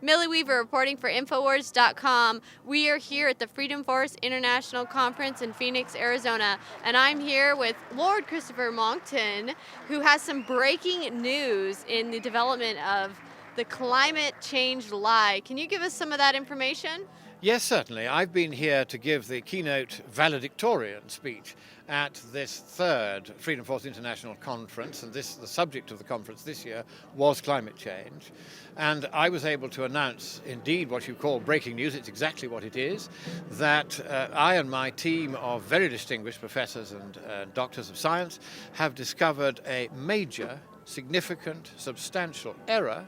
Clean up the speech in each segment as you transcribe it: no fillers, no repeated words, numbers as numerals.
Millie Weaver reporting for Infowars.com. We are here at the Freedom Force International Conference in Phoenix, Arizona, and I'm here with Lord Christopher Monckton, who has some breaking news in the development of the climate change lie. Can you give us some of that information? Yes, certainly. I've been here to give the keynote valedictorian speech at this third Freedom Force International Conference, and the subject of the conference this year was climate change. And I was able to announce, indeed, what you call breaking news. It's exactly what it is, that I and my team of very distinguished professors and doctors of science have discovered a major, significant, substantial error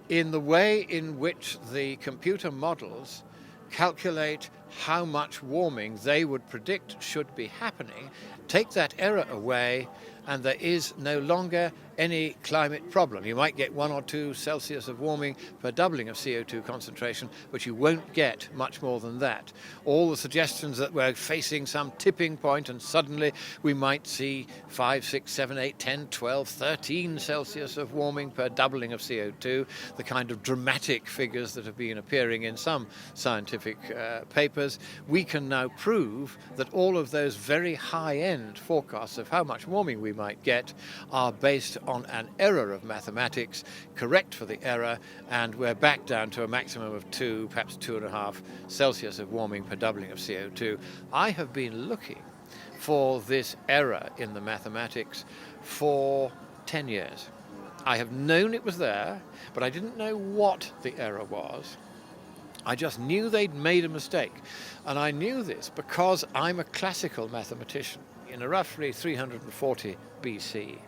in the way in which the computer models calculate how much warming they would predict should be happening. Take that error away, and there is no longer any climate problem. You might get 1 or 2 Celsius of warming per doubling of CO2 concentration, but you won't get much more than that. All the suggestions that we're facing some tipping point and suddenly we might see 5, 6, 7, 8, 10, 12, 13 Celsius of warming per doubling of CO2, the kind of dramatic figures that have been appearing in some scientific papers, we can now prove that all of those very high-end forecasts of how much warming we might get are based on an error of mathematics, correct for the error, and we're back down to a maximum of 2, perhaps 2.5 Celsius of warming per doubling of CO2. I have been looking for this error in the mathematics for 10 years. I have known it was there, but I didn't know what the error was. I just knew they'd made a mistake. And I knew this because I'm a classical mathematician. In roughly 340 BC,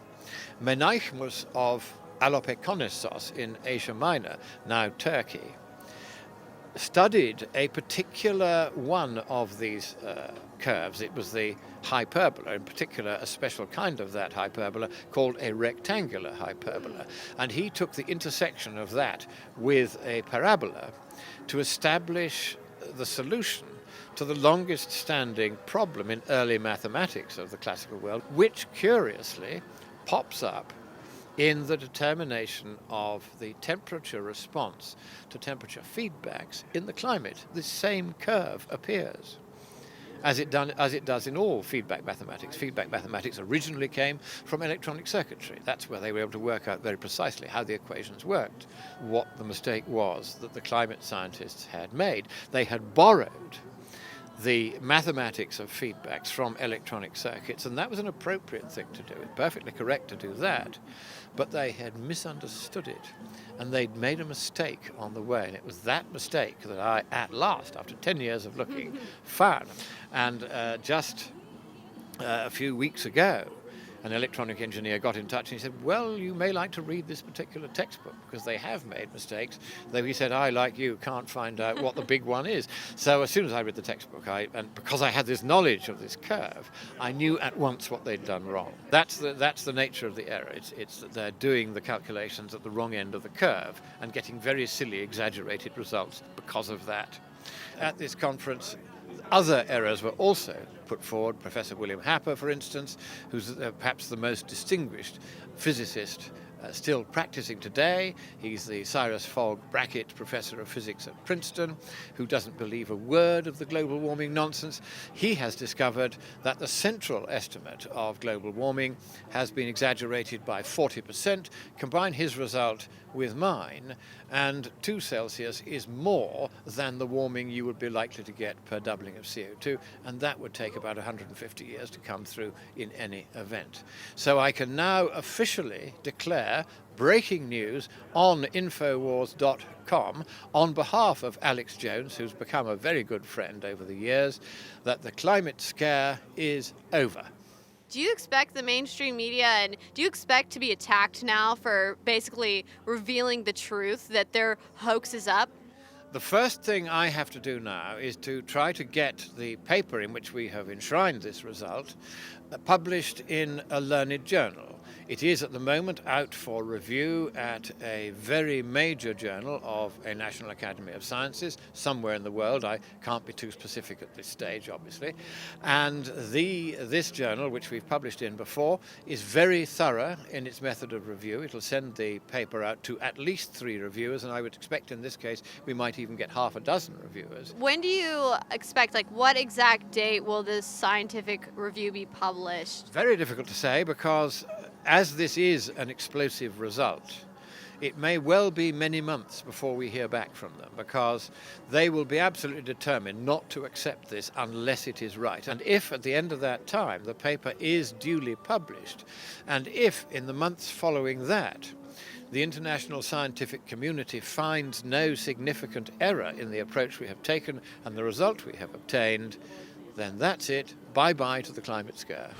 Menaichmus of Alopekonissos in Asia Minor, now Turkey, studied a particular one of these curves. It was the hyperbola, in particular a special kind of that hyperbola called a rectangular hyperbola. And he took the intersection of that with a parabola to establish the solution to the longest standing problem in early mathematics of the classical world, which curiously pops up in the determination of the temperature response to temperature feedbacks in the climate. This same curve appears, as it does in all feedback mathematics. Feedback mathematics originally came from electronic circuitry. That's where they were able to work out very precisely how the equations worked. What the mistake was that the climate scientists had made, they had borrowed the mathematics of feedbacks from electronic circuits, and that was an appropriate thing to do. It's perfectly correct to do that, but they had misunderstood it, and they'd made a mistake on the way, and it was that mistake that I, at last, after 10 years of looking, found. And just a few weeks ago, an electronic engineer got in touch and he said, well, you may like to read this particular textbook because they have made mistakes, though he said, I, like you, can't find out what the big one is. So as soon as I read the textbook, and because I had this knowledge of this curve, I knew at once what they'd done wrong. That's the nature of the error. It's that they're doing the calculations at the wrong end of the curve and getting very silly, exaggerated results because of that. At this conference, other errors were also put forward. Professor William Happer, for instance, who's perhaps the most distinguished physicist still practicing today. He's the Cyrus Fogg Brackett Professor of Physics at Princeton, who doesn't believe a word of the global warming nonsense. He has discovered that the central estimate of global warming has been exaggerated by 40%. Combine his result with mine, and 2 Celsius is more than the warming you would be likely to get per doubling of CO2, and that would take about 150 years to come through in any event. So I can now officially declare breaking news on Infowars.com on behalf of Alex Jones, who's become a very good friend over the years, that the climate scare is over. Do you expect the mainstream media, and do you expect to be attacked now for basically revealing the truth that their hoax is up? The first thing I have to do now is to try to get the paper in which we have enshrined this result published in a learned journal. It is at the moment out for review at a very major journal of a National Academy of Sciences somewhere in the world. I can't be too specific at this stage, obviously. And this journal, which we've published in before, is very thorough in its method of review. It'll send the paper out to at least 3 reviewers, and I would expect in this case we might even get half a dozen reviewers. When do you expect, what exact date will this scientific review be published? Very difficult to say, because as this is an explosive result, it may well be many months before we hear back from them, because they will be absolutely determined not to accept this unless it is right. And if at the end of that time the paper is duly published, and if in the months following that the international scientific community finds no significant error in the approach we have taken and the result we have obtained, then that's it. Bye-bye to the climate scare.